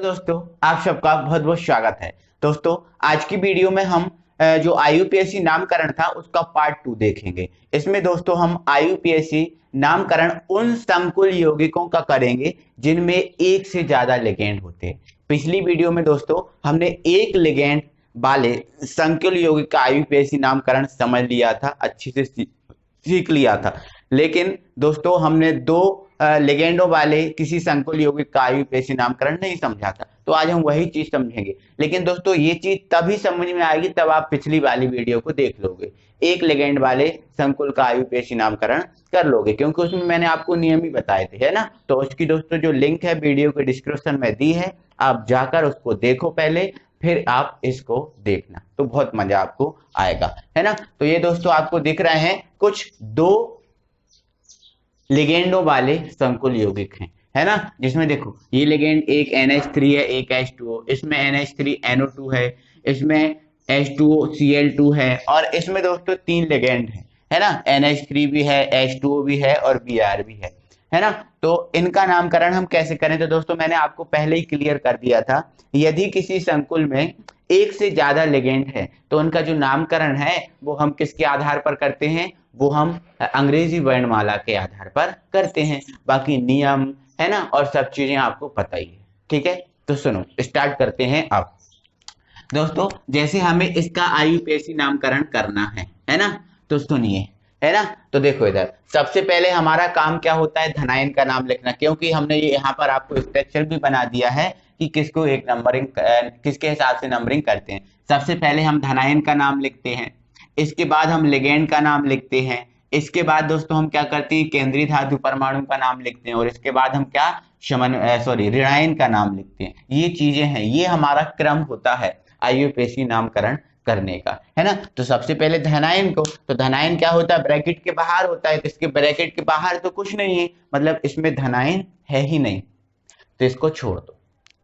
दोस्तों, आप सबका बहुत बहुत स्वागत है। दोस्तों, आज की वीडियो में हम जो आईयूपीएसी नामकरण था उसका पार्ट 2 देखेंगे। इसमें दोस्तों हम आईयूपीएसी नामकरण उन संकुल यौगिकों का करेंगे जिनमें एक से ज्यादा लिगेंड होते हैं। पिछली वीडियो में दोस्तों हमने एक लिगेंड वाले संकुल यौगिक का आईयूपीएसी नामकरण समझ लिया था, अच्छे से सीख लिया था। लेकिन दोस्तों हमने दो लिगेंडों वाले किसी संकुल यौगिक का आईयूपीएसी नामकरण नहीं समझा था, तो आज हम वही चीज समझेंगे। लेकिन दोस्तों ये चीज तभी समझ में आएगी तब आप पिछली वाली वीडियो को देख लोगे, एक लिगेंड वाले संकुल का आईयूपीएसी नामकरण कर लोगे, क्योंकि उसमें मैंने आपको नियम ही बताए थे, है ना। तो उसकी दोस्तों जो लिंक है वीडियो के डिस्क्रिप्शन में दी है, आप जाकर उसको देखो पहले, फिर आप इसको देखना, तो बहुत मजा आपको आएगा, है ना। तो ये दोस्तों आपको दिख रहे हैं कुछ दो लिगेंडों वाले संकुल यौगिक हैं, है ना। जिसमें देखो ये लिगेंड एक NH3 है, एक H2O, इसमें NH3NO2 है, इसमें H2OCl2 है, और इसमें दोस्तों तीन लिगेंड है ना। NH3 भी है, H2O भी है और Br भी है ना। तो इनका नामकरण हम कैसे करें, तो दोस्तों मैंने आपको पहले ही क्लियर कर दिया था। यदि किसी संकुल में एक से ज्यादा लिगेंड है तो उनका जो नामकरण है वो हम किसके आधार पर करते हैं, वो हम अंग्रेजी वर्णमाला के आधार पर करते हैं। बाकी नियम है ना और सब चीजें आपको पता ही है, ठीक है। तो सुनो, स्टार्ट करते हैं अब। दोस्तों जैसे हमें इसका आईयूपीएसी नामकरण करना है ना, तो सुनिए, है ना। तो देखो इधर सबसे पहले हमारा काम क्या होता है, धनायन का नाम लिखना, क्योंकि हमने ये यहाँ पर आपको स्ट्रक्चर भी बना दिया है कि किसको एक नंबरिंग किसके हिसाब से नंबरिंग करते हैं। सबसे पहले हम धनायन का नाम लिखते हैं, इसके बाद हम लिगेंड का नाम लिखते हैं, इसके बाद दोस्तों हम क्या करते हैं, केंद्रीय धातु परमाणु का नाम लिखते हैं, और इसके बाद हम क्या ऋणायन का नाम लिखते हैं। ये चीजें हैं, ये हमारा क्रम होता है आईयूपीएसी नामकरण करने का, है ना। तो सबसे पहले धनायन को, तो धनायन क्या होता है, ब्रैकेट के बाहर होता है, तो इसके ब्रैकेट के बाहर तो कुछ नहीं है, मतलब इसमें धनायन है ही नहीं, तो इसको छोड़ दो।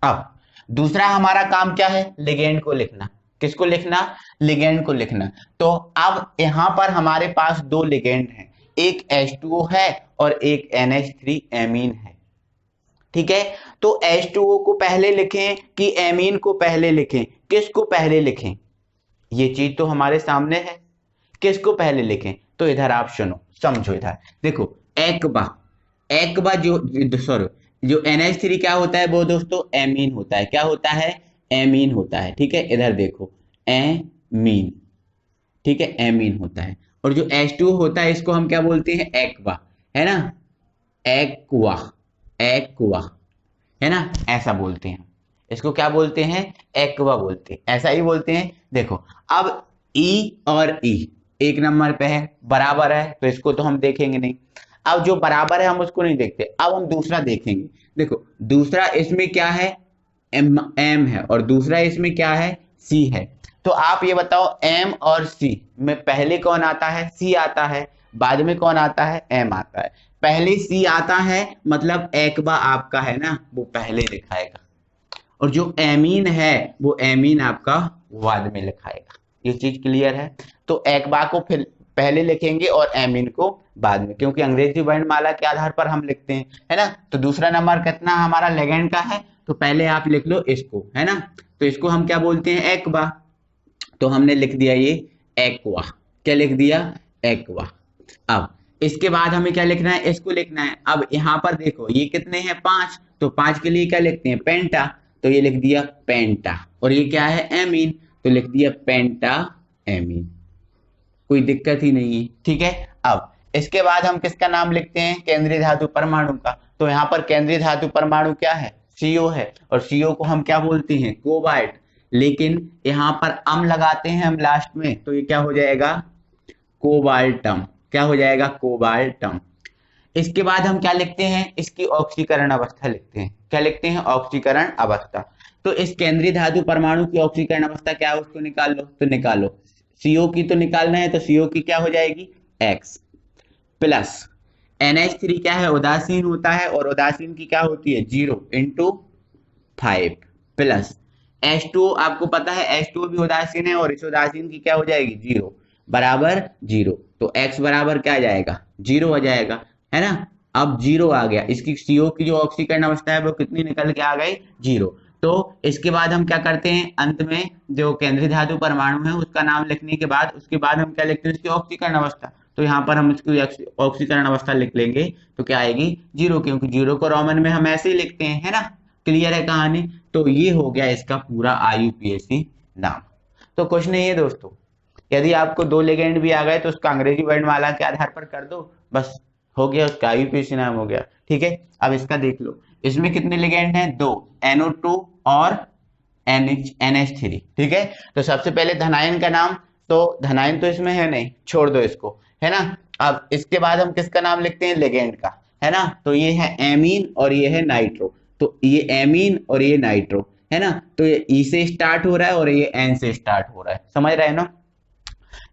अब दूसरा हमारा काम क्या है, लिगेंड को लिखना। किसको लिखना, लिगेंड को लिखना। तो अब यहां पर हमारे पास दो लिगेंड हैं, एक H2O है और एक NH3 एमीन है, ठीक है। तो H2O को पहले लिखें कि एमीन को पहले लिखें, किसको पहले लिखें, ये चीज तो हमारे सामने है, किसको पहले लिखें। तो इधर आप सुनो, समझो, इधर देखो, एकबा एकबा जो NH3 क्या होता है, वो दोस्तों एमीन होता है। क्या होता है, एमीन होता है, ठीक है। इधर देखो एमीन, ठीक है, एमीन होता है। और जो H2O होता है इसको हम क्या बोलते हैं, एक्वा, है ना, एक्वा, एक्वा, है ना, ऐसा बोलते हैं। इसको क्या बोलते हैं, एक्वा बोलते हैं, ऐसा ही बोलते हैं। देखो अब E और E एक नंबर पे है, बराबर है, तो इसको तो हम देखेंगे नहीं। अब जो बराबर है हम उसको नहीं देखते, अब हम दूसरा देखेंगे। देखो दूसरा इसमें क्या है, M है, और दूसरा इसमें क्या है, C है। तो आप ये बताओ M और C में पहले कौन आता है, C आता है, बाद में कौन आता है, M आता है। पहले C आता है मतलब एक्वा आपका है ना, वो पहले लिखाएगा, और जो एमीन है वो एमीन आपका बाद में लिखाएगा। ये चीज क्लियर है। तो एक्वा को फिर पहले लिखेंगे और एमीन को बाद में, क्योंकि अंग्रेजी वर्णमाला के आधार पर हम लिखते हैं, है ना। तो दूसरा नंबर कितना हमारा लिगेंड का है, तो पहले आप लिख लो इसको, है ना। तो इसको हम क्या बोलते हैं, एक्वा, तो हमने लिख दिया ये एक्वा। क्या लिख दिया, एक्वा। अब इसके बाद हमें क्या लिखना है, इसको लिखना है। अब यहाँ पर देखो ये कितने हैं, 5, तो 5 के लिए क्या लिखते हैं, पेंटा, तो ये लिख दिया पेंटा। और ये क्या है, एमीन, तो लिख दिया पेंटा एमीन, कोई दिक्कत ही नहीं है, ठीक है। अब इसके बाद हम किसका नाम लिखते हैं, केंद्रीय धातु परमाणु का। तो यहाँ पर केंद्रीय धातु परमाणु क्या है, CO है, और CO को हम क्या बोलते हैं, कोबाल्ट। लेकिन यहाँ पर अम लगाते हैं हम लास्ट में, तो ये क्या हो जाएगा, कोबाल्टम। क्या हो जाएगा, कोबाल्टम। इसके बाद हम क्या लिखते हैं, इसकी ऑक्सीकरण अवस्था लिखते हैं। क्या लिखते हैं, ऑक्सीकरण अवस्था। तो इस केंद्रीय धातु परमाणु की ऑक्सीकरण अवस्था क्या है, उसको निकाल लो, तो निकालो। CO की तो निकालना है, तो CO की क्या हो जाएगी, X प्लस NH3 क्या है, उदासीन होता है, और उदासीन की क्या होती है, 0 × 5 प्लस H2O, आपको पता है H2O भी उदासीन है, और इस उदासीन की क्या हो जाएगी, 0 बराबर 0। तो X बराबर क्या आ जाएगा, 0 आ जाएगा, है ना। अब 0 आ गया, इसकी CO की जो ऑक्सीकरण अवस्था है वो कितनी निकल के आ गई, 0। तो इसके बाद हम क्या करते हैं, अंत में जो केंद्रीय धातु परमाणु है उसका नाम लिखने के बाद उसके बाद हम क्या लिखते हैं, उसकी ऑक्सीकरण अवस्था। तो यहाँ पर हम इसकी ऑक्सीकरण अवस्था लिख लेंगे तो क्या आएगी, 0, क्योंकि 0 को रोमन में हम ऐसे ही लिखते हैं, है ना। क्लियर है कहानी। तो ये हो गया इसका पूरा IUPAC नाम। तो कुछ नहीं है दोस्तों, यदि आपको 2 लिगेंड भी आ गए तो उसका अंग्रेजी वर्णमाला के आधार पर कर दो, बस हो गया, उसका IUPAC नाम हो गया। ठीक है, अब इसका देख लो, इसमें कितने लिगेंड हैं, 2, NO2 और NH3। ठीक है, तो सबसे पहले धनायन का नाम, तो धनायन तो इसमें है नहीं, छोड़ दो इसको, है ना। अब इसके बाद हम किसका नाम लिखते हैं, लिगेंड का, है ना। तो ये है एमीन और ये है नाइट्रो। तो ये एमीन और ये नाइट्रो, है ना। तो ये ई से स्टार्ट हो रहा है और ये एन से स्टार्ट हो रहा है, समझ रहे हैं ना।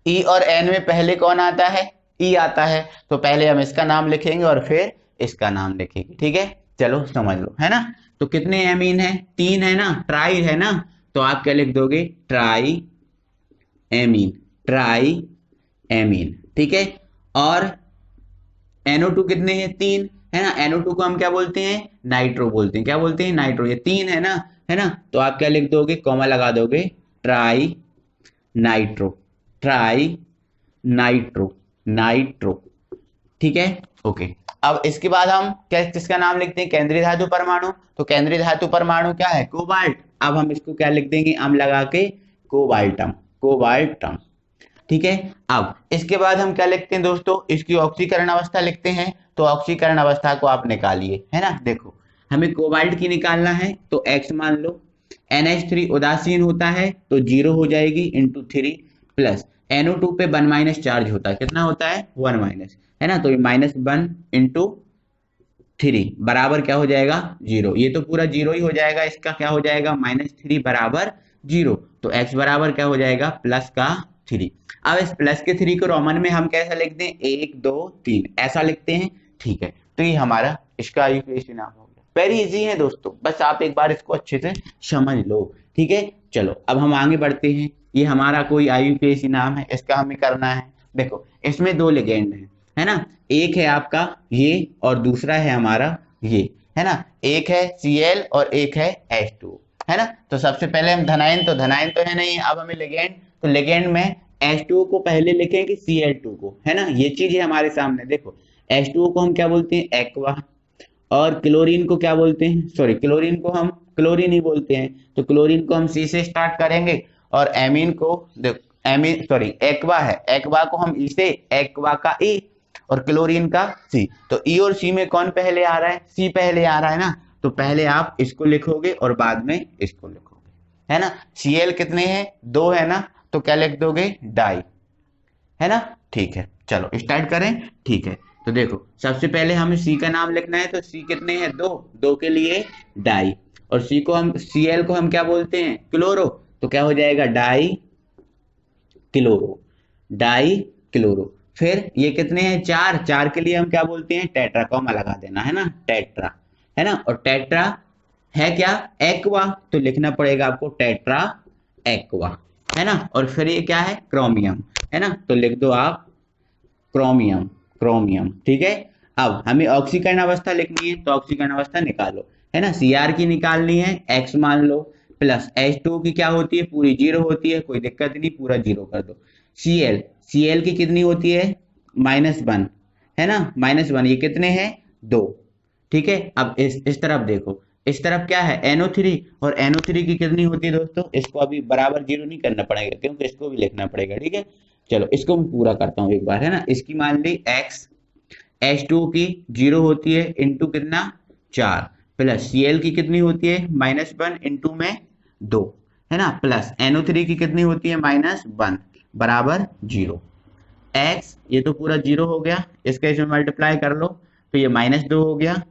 ई और एन में पहले कौन आता है, ई आता है। तो पहले हम इसका नाम लिखेंगे और फिर इसका नाम लिखेंगे। ठीक है, चलो समझ लो, है ना। तो कितने एमीन है, 3 है ना, ट्राई है ना। तो आप क्या लिख दोगे, ट्राई एमीन, ट्राई एमीन। ठीक है, और NO2 कितने हैं, 3, है ना। NO2 को हम क्या बोलते हैं, नाइट्रो बोलते हैं। क्या बोलते हैं, नाइट्रो। ये 3 है ना, है ना। तो आप क्या लिख दोगे, कॉमा लगा दोगे, tri nitro, tri nitro, nitro. ठीक है, ओके। अब इसके बाद हम क्या किसका नाम लिखते हैं, केंद्रीय धातु परमाणु। तो केंद्रीय धातु परमाणु क्या है, कोबाल्ट। अब हम इसको क्या लिख देंगे, अम लगा के, कोबाल्टम, कोबाल्टम। ठीक है, अब इसके बाद हम क्या लिखते हैं दोस्तों, इसकी ऑक्सीकरण अवस्था लिखते हैं। तो ऑक्सीकरण अवस्था को आप निकालिए, है ना। देखो, हमें कोबाल्ट की निकालना है, तो X मान लो। NH3 उदासीन होता है तो 0 हो जाएगी, इंटू 3 प्लस NO2 पे 1 - चार्ज होता है, कितना होता है, 1 है ना। तो ये -1 इंटू 3 बराबर क्या हो जाएगा, 0। ये तो पूरा 0 ही हो जाएगा, इसका क्या हो जाएगा, -3 बराबर 0। तो X बराबर क्या हो जाएगा, प्लस का 3। अब इस प्लस के 3 को रोमन में हम कैसा लिखते हैं, 1 2 3 ऐसा लिखते हैं। ठीक है, तो ये हमारा इसका IUPAC नाम हो गया। वेरी इजी है दोस्तों, बस आप एक बार इसको अच्छे से समझ लो। ठीक है, चलो अब हम आगे बढ़ते हैं। ये हमारा कोई IUPAC नाम है, इसका हमें करना है। देखो, इसमें 2 लिगेंड है ना। एक है आपका ये और दूसरा है हमारा ये, है ना। एक है Cl और एक है H2, है ना। तो सबसे पहले हम धनायन, तो धनायन तो है नहीं, अब हमें लिगेंड। तो लिगेंड में H2O को पहले लिखेंगे Cl2 को, है ना। ये चीज है हमारे सामने। देखो, H2O को हम क्या बोलते हैं, एक्वा। और क्लोरीन को क्या बोलते हैं, सॉरी, क्लोरीन को हम क्लोरीन ही बोलते हैं। तो क्लोरीन को हम C से स्टार्ट करेंगे और एमीन को, देखो एमीन सॉरी एक्वा है, एक्वा को हम E से, एक्वा का E और क्लोरीन का C। तो E और C में कौन पहले आ रहा है, C पहले आ रहा है ना। तो पहले आप इसको लिखोगे और बाद में इसको लिखोगे, है ना। Cl कितने हैं, 2 है ना। तो क्या लिख दोगे, डाई, है ना। ठीक है, चलो स्टार्ट करें। ठीक है, तो देखो, सबसे पहले हमें C का नाम लिखना है। तो C कितने हैं, 2, 2 के लिए डाई। और C को हम, Cl को हम क्या बोलते हैं, क्लोरो। तो क्या हो जाएगा, डाई क्लोरो, डाई क्लोरो। फिर ये कितने हैं, 4, 4 के लिए हम क्या बोलते हैं, टेट्रा, कॉमा लगा देना, है ना, टेट्रा, है ना। और टेट्रा है क्या, एक्वा। तो लिखना पड़ेगा आपको टेट्रा एक्वा, है ना। और फिर ये क्या है, क्रोमियम, है ना। तो लिख दो आप क्रोमियम, क्रोमियम। ठीक है, अब हमें ऑक्सीकरण अवस्था लिखनी है। तो ऑक्सीकरण अवस्था निकालो, है ना। Cr की निकालनी है, X मान लो, प्लस H2 की क्या होती है, पूरी 0 होती है, कोई दिक्कत नहीं, पूरा 0 कर दो। Cl, Cl की कितनी होती है, -1, है ना, -1। ये कितने हैं, 2। ठीक है, अब इस तरफ देखो, इस तरफ क्या है, NO3। और NO3 की कितनी होती है दोस्तों, इसको अभी बराबर 0 नहीं करना पड़ेगा, क्योंकि इसको भी लिखना पड़ेगा। ठीक है, चलो इसको मैं पूरा करता हूँ एक बार, है ना। इसकी मान ली X, H2 की 0 होती है, इंटू कितना, 4, प्लस Cl की कितनी होती है, -1 इंटू में 2, है ना, प्लस NO3 की कितनी होती है, -1 बराबर 0। X ये तो पूरा 0 हो गया, इसका इसमें मल्टीप्लाई कर लो तो ये -2 हो गया,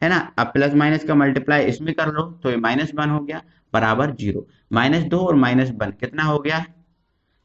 है ना। अब प्लस माइनस का मल्टीप्लाई इसमें कर लो तो ये -1 हो गया बराबर 0। -2 और -1 कितना हो गया,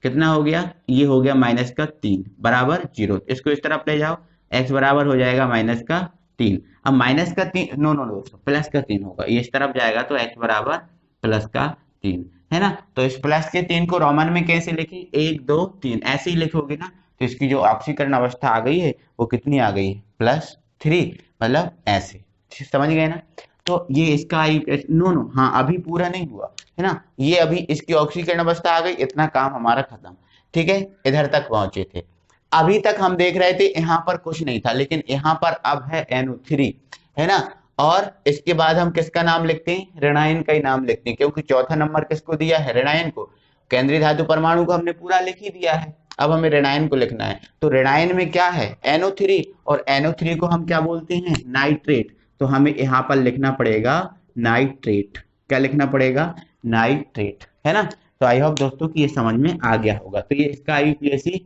कितना हो गया, ये हो गया -3 बराबर 0। इसको इस तरफ ले जाओ, x बराबर हो जाएगा -3। अब -3, नो नो दोस्तों, +3 होगा, ये इस तरफ जाएगा तो x बराबर +3, है ना। तो इस +3 को रोमन में कैसे लिखें, 1 2 3 ऐसे ही लिखोगे ना। तो इसकी जो ऑक्सीकरण अवस्था आ गई है वो कितनी आ गई है, +3, मतलब ऐसे, समझ गए ना। तो ये इसका आईयूपीएसी नो नो हाँ अभी पूरा नहीं हुआ है ना, ये अभी इसकी ऑक्सीकरण अवस्था आ गई, इतना काम हमारा खत्म। ठीक है, इधर तक पहुंचे थे। अभी तक हम देख रहे थे यहाँ पर कुछ नहीं था, लेकिन यहाँ पर अब है NO3 है ना। और इसके बाद हम किसका नाम लिखते हैं, ऋणायन का ही नाम लिखते हैं, क्योंकि चौथा नंबर किसको दिया है, ऋणायन को। केंद्रीय धातु परमाणु को हमने पूरा लिख ही दिया है, अब हमें ऋणायन को लिखना है। तो ऋणायन में क्या है, NO3, और NO3 को हम क्या बोलते हैं, नाइट्रेट। तो हमें यहाँ पर लिखना पड़ेगा नाइट्रेट। क्या लिखना पड़ेगा, नाइट्रेट, है ना। तो आई होप दोस्तों कि ये समझ में आ गया होगा। तो ये इसका आईयूपीएसी।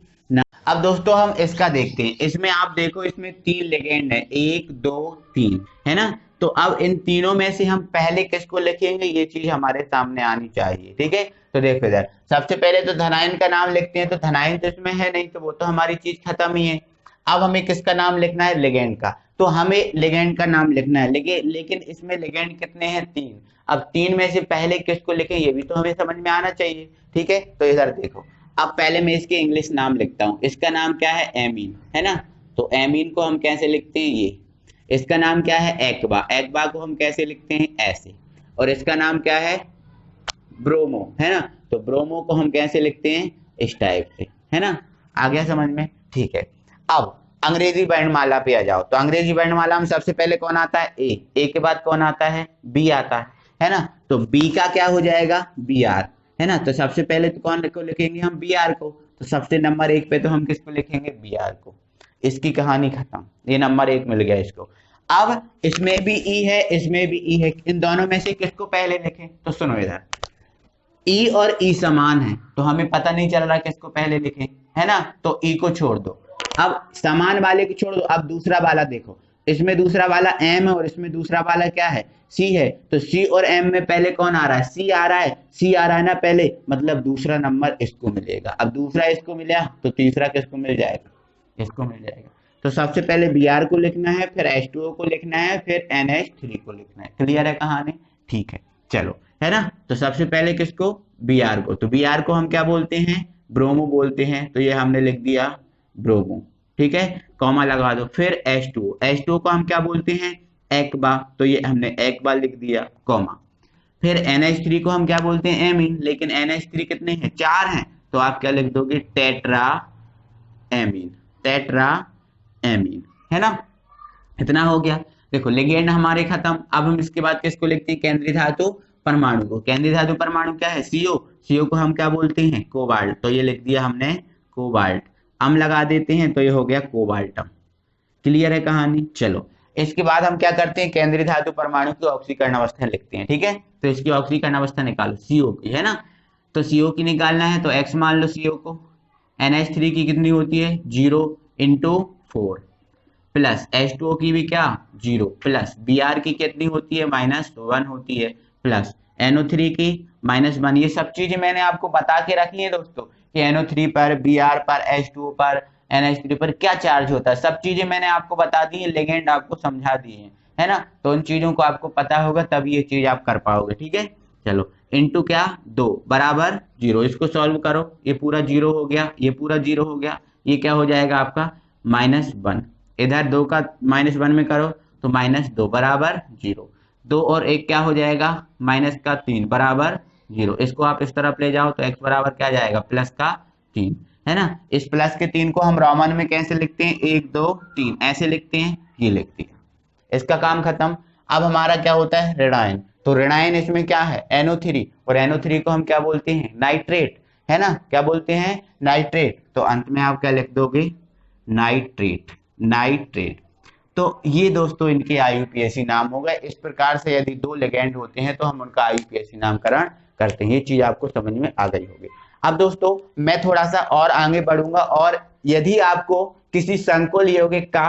अब दोस्तों हम इसका देखते हैं। इसमें आप देखो, इसमें 3 लिगेंड है, 1 2 3, है ना। तो अब इन तीनों में से हम पहले किसको लिखेंगे, ये चीज हमारे सामने आनी चाहिए। ठीक है, तो देखो इधर सबसे पहले तो धनायन का नाम लिखते हैं। तो धनायन तो इसमें है नहीं, तो वो तो हमारी चीज खत्म ही है। अब हमें किसका नाम लिखना है, लिगेंड का। तो हमें लिगेंड का नाम लिखना है, लेकिन इसमें लिगेंड कितने हैं, 3। अब 3 में से पहले किसको लिखें, ये भी तो हमें समझ में आना चाहिए। ठीक है, तो इधर देखो, अब पहले मैं इसके इंग्लिश नाम लिखता हूँ। इसका नाम क्या है, एमीन, है ना। तो एमीन को हम कैसे लिखते हैं, ये। इसका नाम क्या है, एक्वा। एक्वा को हम कैसे लिखते हैं, ऐसे। और इसका नाम क्या है, ब्रोमो, है ना। तो ब्रोमो को हम कैसे लिखते हैं, इस टाइप से, है ना। आ गया समझ में, ठीक है। अब अंग्रेजी वर्णमाला पे आ जाओ। तो अंग्रेजी वर्णमाला में सबसे पहले कौन आता है, ए के बाद कौन आता है, बी आता है ना। तो बी का क्या हो जाएगा, बी आर, है ना। तो सबसे पहले तो कौन को लिखेंगे हम, बी आर को। तो सबसे नंबर 1 पे तो हम किसको लिखेंगे, बी आर को। इसकी कहानी खत्म, ये नंबर 1 मिल गया इसको। अब इसमें भी ई है, इसमें भी ई है, इन दोनों में से किसको पहले लिखें। तो सुनो इधर, ई और ई समान है, तो हमें पता नहीं चल रहा किसको पहले लिखें, है ना। तो ई को छोड़ दो, अब समान वाले को छोड़ दो। अब दूसरा वाला देखो, इसमें दूसरा वाला एम है और इसमें दूसरा वाला क्या है, सी है। तो सी और एम में पहले कौन आ रहा है, सी आ रहा है। सी आ रहा है ना पहले, मतलब दूसरा नंबर इसको मिलेगा। अब दूसरा इसको मिला तो तीसरा किसको मिल जाएगा, इसको मिल जाएगा। तो सबसे पहले Br को लिखना है, फिर H2O को लिखना है, फिर NH3 को लिखना है। क्लियर है कहानी, ठीक है, चलो, है ना। तो सबसे पहले किसको, Br को। तो Br को हम क्या बोलते हैं, ब्रोमो बोलते हैं। तो ये हमने लिख दिया ब्रोमो, ठीक है, कॉमा लगा दो। फिर H2O को हम क्या बोलते हैं, एक्वा। तो ये हमने एक्वा लिख दिया, कॉमा। फिर NH3 को हम क्या बोलते हैं, एमीन। लेकिन NH3 कितने हैं, 4 हैं। तो आप क्या लिख दोगे, टेट्रा एमीन, टेट्रा एमीन, है ना। इतना हो गया। देखो लिगेंड हमारे खत्म। अब हम इसके बाद किसको लिखते हैं, केंद्रीय धातु परमाणु को। केंद्रीय धातु परमाणु क्या है, CO को हम क्या बोलते हैं, कोबाल्ट। तो ये लिख दिया हमने कोबाल्ट। हम लगा देते हैं, तो ये हो गया कोबाल्टम। क्लियर है कहानी, चलो। इसके बाद हम क्या करते हैं, केंद्रीय धातु परमाणु की ऑक्सीकरण अवस्था लिखते हैं। ठीक है, तो इसकी ऑक्सीकरण अवस्था निकालो, CO की, है ना। तो CO की निकालना है, तो X मान लो CO को। NH3 की कितनी होती है, 0 × 4, प्लस H2O की भी क्या, 0, प्लस Br की कितनी होती है, -1 होती है, प्लस NO3 की -1। ये सब चीजें मैंने आपको बता के रखी है दोस्तों, कि NO3 पर, Br पर, H2O पर, NH3 पर क्या चार्ज होता है। सब चीजें मैंने आपको बता दी है, लिगेंड आपको समझा दिए हैं, है ना। तो उन चीजों को आपको पता होगा, तब ये चीज आप कर पाओगे। ठीक है, चलो, इंटू क्या, 2 बराबर 0। इसको सॉल्व करो, ये पूरा 0 हो गया, ये पूरा 0 हो गया। ये क्या हो जाएगा आपका, -1। इधर 2 का -1 में करो, तो -2 बराबर 0। 2 और 1 क्या हो जाएगा, -3 बराबर 0। इसको आप इस तरफ ले जाओ, तो x बराबर क्या जाएगा, +3, है ना। इस प्लस के 3 को हम रोमन में कैसे लिखते हैं, 1 2 3 ऐसे लिखते हैं, ये लिखते हैं। इसका काम खत्म। अब हमारा क्या होता है, ऋणायन। तो ऋणायन इसमें क्या है, NO3, और NO3 को हम क्या बोलते हैं, नाइट्रेट, है ना। क्या बोलते हैं, नाइट्रेट। तो अंत में आप क्या लिख दोगे, नाइट्रेट, नाइट्रेट। तो ये दोस्तों इनके आईयूपीएसी नाम हो गए। इस प्रकार से यदि 2 लिगेंड होते हैं, तो हम उनका आईयूपीएसी नामकरण करते हैं। ये चीज आपको समझ में आ गई होगी। अब दोस्तों मैं थोड़ा सा और आगे बढ़ूंगा, और यदि आपको किसी संकुल यौगिक का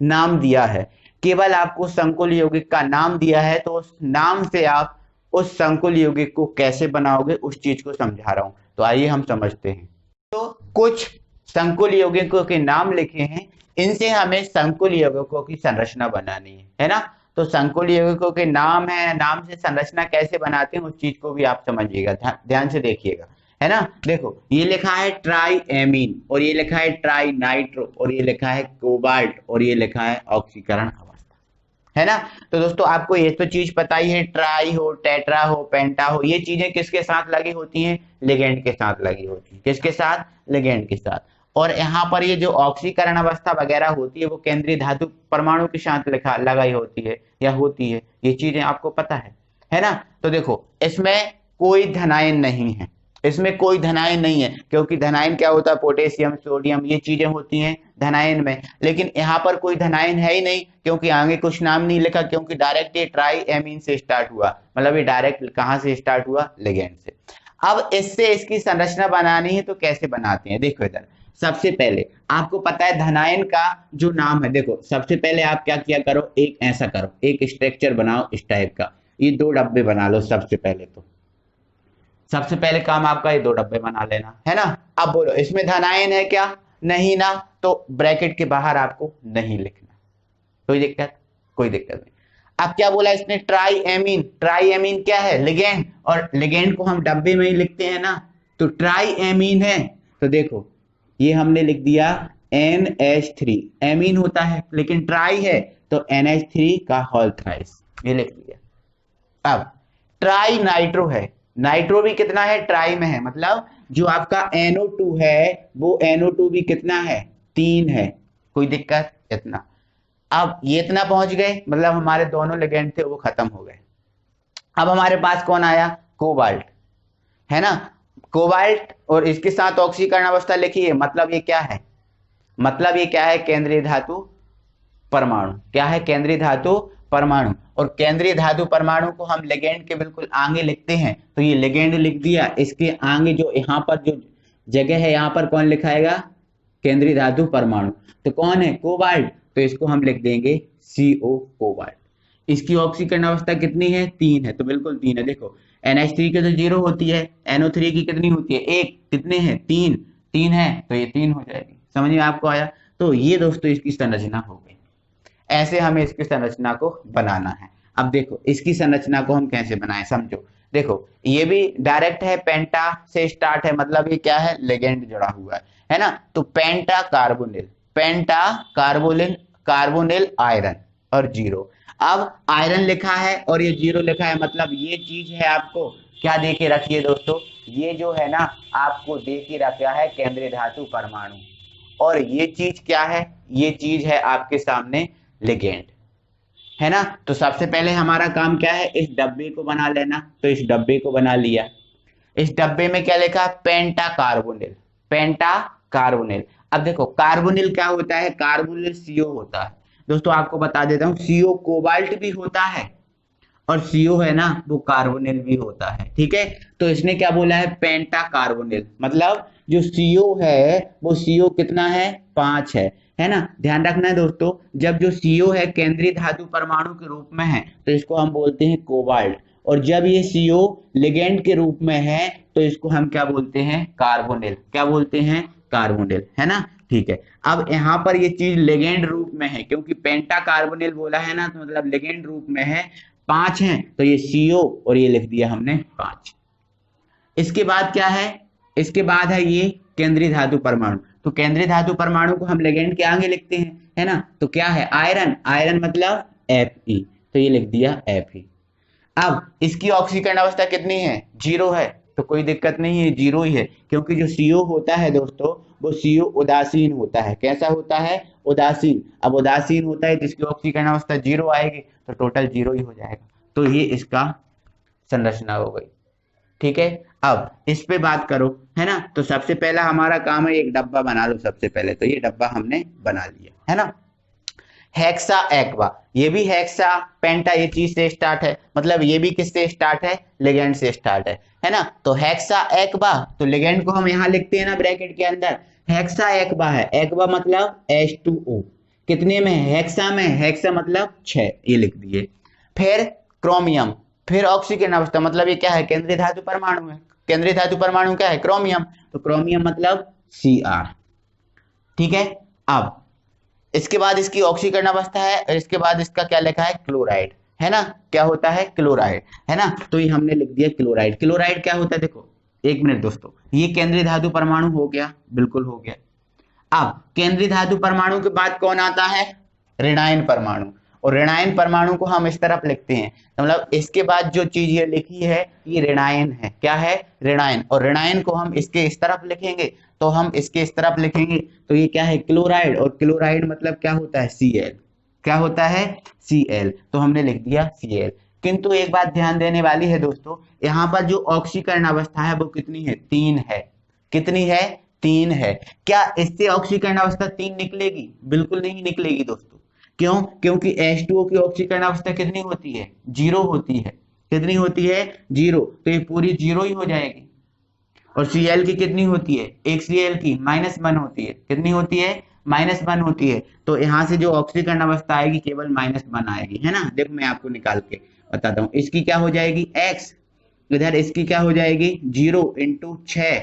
नाम दिया है, केवल आपको संकुल यौगिक का नाम दिया है, तो उस नाम से आप उस संकुल यौगिक को कैसे बनाओगे, उस चीज को समझा रहा हूं। तो आइए हम समझते हैं। तो कुछ संकुल यौगिकों के नाम लिखे हैं, इनसे हमें संकुल यौगिकों की संरचना बनानी है ना। तो संकुल यौगिकों के नाम है, नाम से संरचना कैसे बनाते हैं, उस चीज को भी आप समझिएगा, ध्यान से देखिएगा, है ना। देखो ये लिखा है ट्राई एमीन, और ये लिखा है ट्राई नाइट्रो, और ये लिखा है कोबाल्ट, और ये लिखा है ऑक्सीकरण अवस्था, है ना। तो दोस्तों आपको ये तो चीज पता ही है, ट्राई हो, टेट्रा हो, पेंटा हो, ये चीजें किसके साथ लगी होती हैं, लिगेंड के साथ लगी होती है। किसके साथ, लिगेंड के साथ। और यहाँ पर ये जो ऑक्सीकरण अवस्था वगैरह होती है वो केंद्रीय धातु परमाणु के साथ लगाई होती है या होती है, ये चीजें आपको पता है ना। तो देखो इसमें कोई धनायन नहीं है, इसमें कोई धनायन नहीं है, क्योंकि धनायन क्या होता है, पोटेशियम, सोडियम, ये चीजें होती हैं धनायन में। लेकिन यहाँ पर कोई धनायन है ही नहीं, क्योंकि आगे कुछ नाम नहीं लिखा, क्योंकि डायरेक्ट ये ट्राई एमीन से स्टार्ट हुआ, मतलब ये डायरेक्ट कहाँ से स्टार्ट हुआ, लिगेंड से। अब इससे इसकी संरचना बनानी है तो कैसे बनाते हैं, देखो इधर सबसे पहले आपको पता है धनायन का जो नाम है, देखो सबसे पहले आप क्या किया करो, एक ऐसा करो, एक स्ट्रक्चर बनाओ इस टाइप का, ये 2 डब्बे बना लो। सबसे पहले काम आपका ये 2 डब्बे बना लेना, है ना। अब बोलो इसमें धनायन है क्या, नहीं ना, तो ब्रैकेट के बाहर आपको नहीं लिखना, कोई दिक्कत नहीं। अब क्या बोला इसने, ट्राई एमीन, ट्राई एमीन क्या है, लिगेंड, और लिगेंड को हम डब्बे में ही लिखते हैं ना, तो ट्राई एमीन है। तो देखो ये हमने लिख दिया NH3, एमीन होता है लेकिन ट्राई है तो NH3 का होल थ्राइस, ये लिख दिया। अब ट्राई नाइट्रो है, नाइट्रो भी कितना है, ट्राई में है, मतलब जो आपका NO2 है वो NO2 भी कितना है, 3 है, कोई दिक्कत, इतना। अब ये इतना पहुंच गए, मतलब हमारे दोनों लिगेंड थे वो खत्म हो गए। अब हमारे पास कौन आया, कोबाल्ट, है ना। कोबाल्ट और इसके साथ ऑक्सीकरण अवस्था लिखिए, मतलब ये क्या है, केंद्रीय धातु परमाणु, क्या है, केंद्रीय धातु परमाणु। और केंद्रीय धातु परमाणु को हम लिगेंड के बिल्कुल आगे लिखते हैं, तो ये लिगेंड लिख दिया, इसके आगे जो यहाँ पर जो जगह है यहाँ पर कौन लिखाएगा, केंद्रीय धातु परमाणु, तो कौन है, कोबाल्ट, तो इसको हम लिख देंगे CO, कोबाल्ट। इसकी ऑक्सीकरण अवस्था कितनी है, 3 है, तो बिल्कुल 3 है। देखो NH3 की तो 0 होती है, NO3 की कितनी होती है, 1, कितने हैं, 3 है, तो ये 3 हो जाएगी। समझ में आपको आया। तो ये दोस्तों इसकी संरचना हो गई, ऐसे हमें इसकी संरचना को बनाना है। अब देखो इसकी संरचना को हम कैसे बनाएं, समझो। देखो ये भी डायरेक्ट है, पेंटा से स्टार्ट है, मतलब ये क्या है, लिगेंड जुड़ा हुआ है ना। तो पेंटा कार्बोनिल आयरन और 0। अब आयरन लिखा है और ये 0 लिखा है, मतलब ये चीज है आपको क्या दे के रखिए दोस्तों, ये जो है ना आपको दे के रखा है केंद्रीय धातु परमाणु, और ये चीज क्या है, ये चीज है आपके सामने लिगेंड, है ना। तो सबसे पहले हमारा काम क्या है, इस डब्बे को बना लेना, तो इस डब्बे को बना लिया। इस डब्बे में क्या लिखा, पेंटा कार्बोनिल। अब देखो कार्बोनिल क्या होता है, कार्बोनिल CO होता है। दोस्तों आपको बता देता हूं, CO कोबाल्ट भी होता है और CO है ना वो कार्बोनिल भी होता है, ठीक है। तो इसने क्या बोला है, पेंटा कार्बोनिल, मतलब जो CO है वो CO कितना है, 5 है ना। ध्यान रखना है दोस्तों, जब जो CO है केंद्रीय धातु परमाणु के रूप में है तो इसको हम बोलते हैं कोबाल्ट, और जब ये CO लिगेंड के रूप में है तो इसको हम क्या बोलते हैं, कार्बोनिल, क्या बोलते हैं, कार्बोनिल, है ना। ठीक है, अब यहाँ पर ये चीज लिगेंड रूप में है, क्योंकि पेंटा कार्बोनिल बोला है ना, तो मतलब लिगेंड रूप में है, 5 है, तो ये CO और ये लिख दिया हमने 5। इसके बाद क्या है, इसके बाद है ये केंद्रीय धातु परमाणु, तो केंद्रीय धातु परमाणु को हम लिगेंड के आगे लिखते हैं, है ना। तो क्या है, आयरन मतलब Fe, तो ये लिख दिया Fe। अब इसकी ऑक्सीकरण अवस्था कितनी है, 0 है, तो कोई दिक्कत नहीं है, 0 ही है, क्योंकि जो CO होता है दोस्तों वो CO उदासीन होता है। कैसा होता है, उदासीन। अब उदासीन होता है जिसकी ऑक्सीकरण अवस्था 0 आएगी, तो टोटल 0 ही हो जाएगा। तो ये इसका संरचना हो गई, ठीक है। अब इस पे बात करो, है ना। तो सबसे पहला हमारा काम है एक डब्बा बना लो सबसे पहले, तो ये डब्बा हमने बना लिया, है ना। हेक्सा एक्वा, ये भी हेक्सा पेंटा ये चीज से स्टार्ट है, मतलब ये भी किससे स्टार्ट है, लिगेंड से स्टार्ट है ना। तो हेक्सा एक्वा, तो लिगेंड को हम यहाँ लिखते हैं ना ब्रैकेट के अंदर, हेक्सा एक्वा है, एक्वा मतलब H2O, कितने में, हेक्सा में, हेक्सा मतलब 6, ये लिख दिए। फिर क्रोमियम, फिर ऑक्सीकरण अवस्था, मतलब ये क्या है, केंद्रीय धातु परमाणु है, केंद्रीय धातु परमाणु क्या है, क्रोमियम, तो क्रोमियम मतलब Cr, ठीक है। अब इसके बाद इसकी ऑक्सीकरण अवस्था है, और इसके बाद इसका क्या लिखा है, क्लोराइड, है ना। क्या होता है, क्लोराइड, है ना। तो ये हमने लिख दिया क्लोराइड। क्लोराइड क्या होता है, देखो 1 मिनट दोस्तों, ये केंद्रीय धातु परमाणु हो गया, बिल्कुल हो गया। अब केंद्रीय धातु परमाणु के बाद कौन आता है, ऋणायन परमाणु, और ऋणायन परमाणु को हम इस तरफ लिखते हैं, तो मतलब इसके बाद जो चीज ये लिखी है ये ऋणायन है। क्या है? ऋणायन। और ऋणायन को हम इसके इस तरफ लिखेंगे, तो हम इसके इस तरफ लिखेंगे तो ये क्या है? क्लोराइड। और क्लोराइड मतलब क्या होता है? Cl। क्या होता है? Cl। तो हमने लिख दिया Cl। किंतु एक बात ध्यान देने वाली है दोस्तों, यहाँ पर जो ऑक्सीकरण अवस्था है वो कितनी है? 3 है। कितनी है? 3 है। क्या इससे ऑक्सीकरण अवस्था 3 निकलेगी? बिल्कुल नहीं निकलेगी दोस्तों। क्यों? क्योंकि H2O की ऑक्सीकरण अवस्था कितनी होती है? 0 होती है। कितनी होती है? 0। तो ये पूरी 0 ही हो जाएगी। और Cl की कितनी होती है? एक Cl की -1 होती है। कितनी होती है? -1 होती है। तो यहाँ से जो ऑक्सीकरण अवस्था आएगी केवल -1 आएगी, है ना। देखो मैं आपको निकाल के बताता हूँ। इसकी क्या हो जाएगी? x। इधर इसकी क्या हो जाएगी? 0 × 6,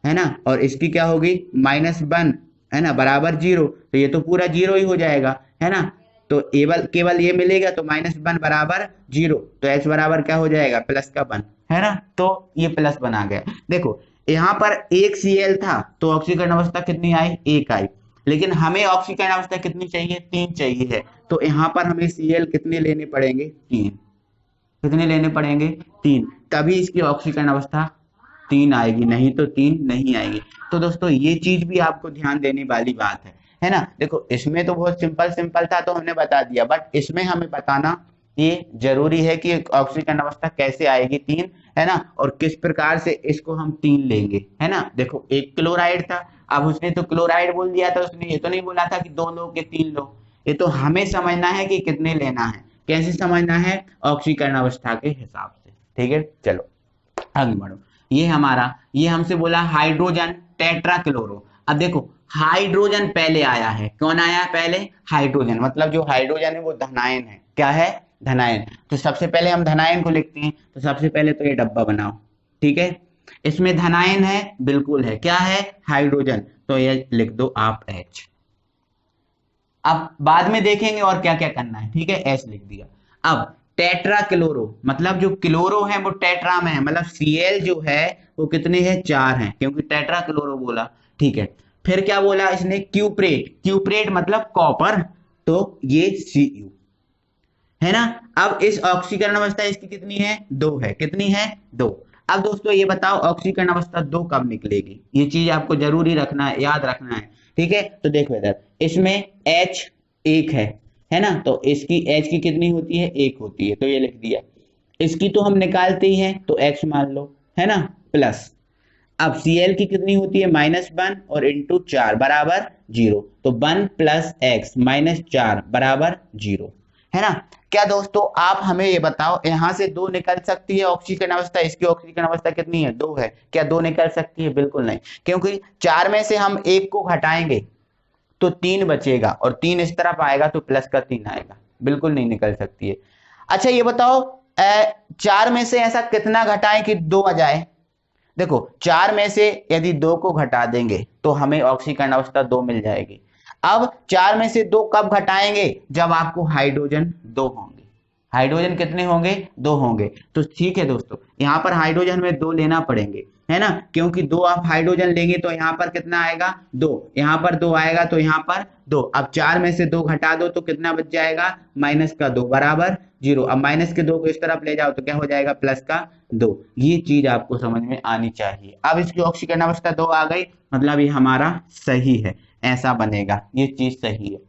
है ना। और इसकी क्या होगी? -1, है ना, बराबर 0। तो ये तो पूरा 0 ही हो जाएगा, है ना। तो केवल ये मिलेगा तो -1 बराबर 0। तो h बराबर क्या हो जाएगा? +1, है ना। तो ये +1 आ गया। देखो यहाँ पर एक Cl था तो ऑक्सीकरण अवस्था कितनी आई? 1 आई। लेकिन हमें ऑक्सीकरण अवस्था कितनी चाहिए? 3 चाहिए है। तो यहाँ पर हमें Cl कितने लेने पड़ेंगे? 3। कितने लेने पड़ेंगे? 3। तभी इसकी ऑक्सीकरण अवस्था 3 आएगी, नहीं तो 3 नहीं आएगी। तो दोस्तों ये चीज भी आपको ध्यान देने वाली बात है ना। देखो इसमें तो बहुत सिंपल था तो हमने बता दिया, बट इसमें हमें बताना ये जरूरी है कि ऑक्सीकरण अवस्था कैसे आएगी 3, है ना, और किस प्रकार से इसको हम 3 लेंगे, है ना। देखो एक क्लोराइड था, अब उसने तो क्लोराइड बोल दिया था, उसने ये तो नहीं बोला था कि 2 लो कि 3 लो। ये तो हमें समझना है कि कितने लेना है। कैसे समझना है? ऑक्सीकरण अवस्था के हिसाब से। ठीक है, चलो आगे बढ़ो। ये हमसे बोला हाइड्रोजन टेट्राक्लोरो। अब देखो हाइड्रोजन पहले आया है। कौन आया पहले? हाइड्रोजन। मतलब जो हाइड्रोजन है वो धनायन है। क्या है? धनायन। तो सबसे पहले हम धनायन को लिखते हैं। तो सबसे पहले तो ये डब्बा बनाओ, ठीक है। इसमें धनायन है? बिल्कुल है। क्या है? हाइड्रोजन। तो ये लिख दो आप H। अब बाद में देखेंगे और क्या क्या करना है, ठीक है। H लिख दिया। अब टेट्रा क्लोरो, मतलब जो क्लोरो है वो टेट्रा में है, मतलब Cl जो है वो कितने हैं? 4 हैं, क्योंकि टेट्रा क्लोरो बोला, ठीक है। फिर क्या बोला इसने? क्यूप्रेट। क्यूप्रेट मतलब कॉपर, तो ये Cu, है ना। अब इस ऑक्सीकरण अवस्था इसकी कितनी है? 2 है। कितनी है? 2। अब दोस्तों ये बताओ ऑक्सीकरण अवस्था 2 कब निकलेगी? ये चीज आपको जरूरी रखना है, याद रखना है, ठीक है। तो देखो इधर इसमें H 1 है ना। तो इसकी H की कितनी होती है? 1 होती है। तो ये लिख दिया। इसकी तो हम निकालते ही हैं, तो X मान लो, है ना, प्लस। अब Cl की कितनी होती है? -1 और इंटू 4 बराबर 0। तो 1 + x -4 बराबर 0, है ना। क्या दोस्तों आप हमें ये बताओ, यहां से 2 निकल सकती है ऑक्सीकरण अवस्था? इसकी ऑक्सीकरण अवस्था कितनी है? 2 है। क्या 2 निकल सकती है? बिल्कुल नहीं, क्योंकि 4 में से हम 1 को घटाएंगे तो 3 बचेगा, और 3 इस तरफ आएगा तो +3 आएगा। बिल्कुल नहीं निकल सकती है। अच्छा ये बताओ 4 में से ऐसा कितना घटाएं कि 2 आ जाए? देखो 4 में से यदि 2 को घटा देंगे तो हमें ऑक्सीकरण अवस्था 2 मिल जाएगी। अब 4 में से 2 कब घटाएंगे? जब आपको हाइड्रोजन 2 होंगे। हाइड्रोजन कितने होंगे? 2 होंगे। तो ठीक है दोस्तों, यहाँ पर हाइड्रोजन में 2 लेना पड़ेंगे, है ना, क्योंकि 2 आप हाइड्रोजन लेंगे तो यहाँ पर कितना आएगा? 2। यहाँ पर 2 आएगा तो यहाँ पर 2। अब 4 में से 2 घटा दो तो कितना बच जाएगा? -2 बराबर 0। अब -2 को इस तरफ ले जाओ तो क्या हो जाएगा? +2। ये चीज आपको समझ में आनी चाहिए। अब इसकी ऑक्सीकरण अवस्था 2 आ गई, मतलब ये हमारा सही है, ऐसा बनेगा, ये चीज सही है।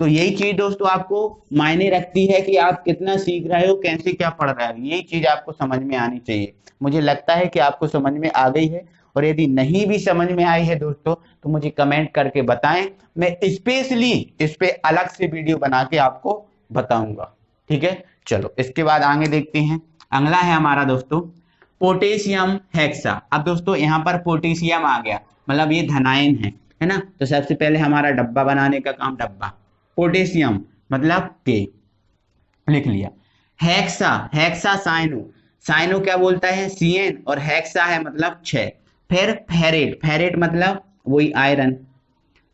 तो यही चीज दोस्तों आपको मायने रखती है कि आप कितना सीख रहे हो, कैसे क्या पढ़ रहे हो, यही चीज आपको समझ में आनी चाहिए। मुझे लगता है कि आपको समझ में आ गई है, और यदि नहीं भी समझ में आई है दोस्तों तो मुझे कमेंट करके बताएं, मैं स्पेशली इस पे अलग से वीडियो बना के आपको बताऊंगा, ठीक है। चलो इसके बाद आगे देखते हैं। अगला है हमारा दोस्तों पोटेशियम हेक्सा। अब दोस्तों यहाँ पर पोटेशियम आ गया, मतलब ये धनायन है ना। तो सबसे पहले हमारा डब्बा बनाने का काम, डब्बा पोटेशियम मतलब के, लिख लिया। हेक्सा, हेक्सा साइनो, साइनो क्या बोलता है? Cn, और हेक्सा है मतलब 6। फिर फेरेट, फेरेट मतलब वही आयरन,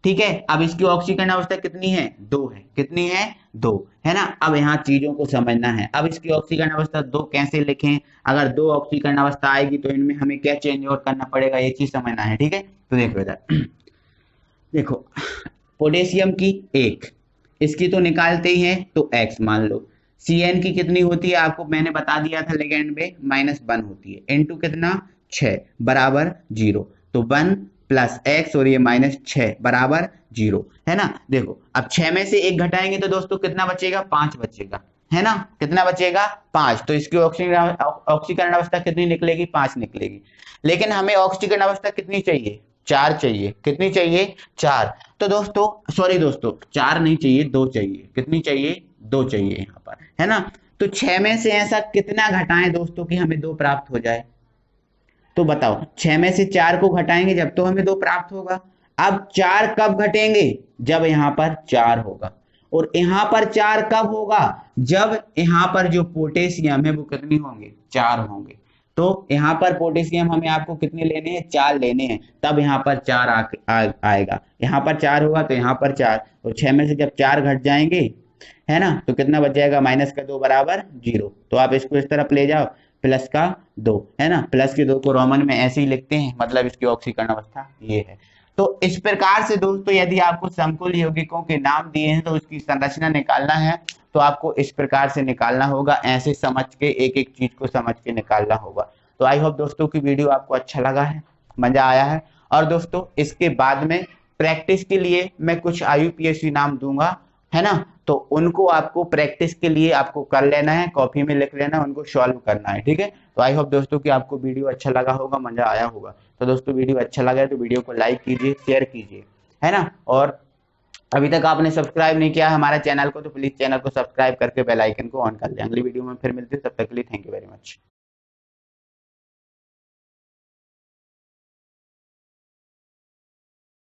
ठीक है। अब इसकी ऑक्सीकरण अवस्था कितनी है? 2 है। कितनी है? 2, है ना। अब यहाँ चीजों को समझना है। अब इसकी ऑक्सीकरण अवस्था 2 कैसे लिखें? अगर 2 ऑक्सीकरण अवस्था आएगी तो इनमें हमें क्या चेंज और करना पड़ेगा, ये चीज समझना है, ठीक है। तो देखो इधर देखो पोटेशियम की 1, इसकी तो निकालते ही हैं, तो x मान लो। Cn की कितनी होती है आपको मैंने बता दिया था लिगेंड में, -1 होती है, इनटू कितना 6 बराबर 0। तो 1 प्लस x और ये -6 बराबर 0, है ना। देखो अब 6 में से 1 घटाएंगे तो दोस्तों कितना बचेगा, 5 बचेगा, है ना। कितना बचेगा, 5। तो इसकी ऑक्सीकरण अवस्था कितनी निकलेगी, 5 निकलेगी। लेकिन हमें ऑक्सीकरण अवस्था कितनी चाहिए, 4 चाहिए। कितनी चाहिए, 4। तो दोस्तों सॉरी दोस्तों 4 नहीं चाहिए, 2 चाहिए। कितनी चाहिए, 2 चाहिए यहाँ पर, है ना। तो 6 में से ऐसा कितना घटाएं दोस्तों कि हमें 2 प्राप्त हो जाए। तो बताओ 6 में से 4 को घटाएंगे जब तो हमें 2 प्राप्त होगा। अब 4 कब घटेंगे, जब यहाँ पर 4 होगा। और यहाँ पर 4 कब होगा, जब यहाँ पर जो पोटेशियम है वो कितनी होंगे, 4 होंगे। तो यहाँ पर पोटेशियम हमें आपको कितने लेने हैं, 4 लेने हैं, तब यहाँ पर 4 आएगा। यहाँ पर 4 होगा तो यहाँ पर 4, और 6 में से जब 4 घट जाएंगे, है ना, तो कितना बच जाएगा, -2 बराबर 0। तो आप इसको इस तरफ ले जाओ, +2, है ना। +2 को रोमन में ऐसे ही लिखते हैं, मतलब इसकी ऑक्सीकरण अवस्था ये है। तो इस प्रकार से दोस्तों यदि आपको समकुल यौगिकों के नाम दिए हैं तो उसकी संरचना निकालना है, तो आपको इस प्रकार से निकालना होगा, ऐसे समझ के एक एक चीज को समझ के निकालना होगा। तो आई होप दोस्तों की वीडियो आपको अच्छा लगा है, मजा आया है। और दोस्तों इसके बाद में प्रैक्टिस के लिए मैं कुछ IUPAC नाम दूंगा, है ना। तो उनको आपको प्रैक्टिस के लिए आपको कर लेना है, कॉपी में लिख लेना है, उनको सॉल्व करना है, ठीक है। तो आई होप दोस्तों कि आपको वीडियो अच्छा लगा होगा, मजा आया होगा। तो दोस्तों वीडियो अच्छा लगा है तो वीडियो को लाइक कीजिए, शेयर कीजिए, है ना। और अभी तक आपने सब्सक्राइब नहीं किया हमारे चैनल को तो प्लीज चैनल को सब्सक्राइब करके बेल आइकन को ऑन कर लें। अगली वीडियो में फिर मिलते हैं, तब तक के लिए थैंक यू वेरी मच।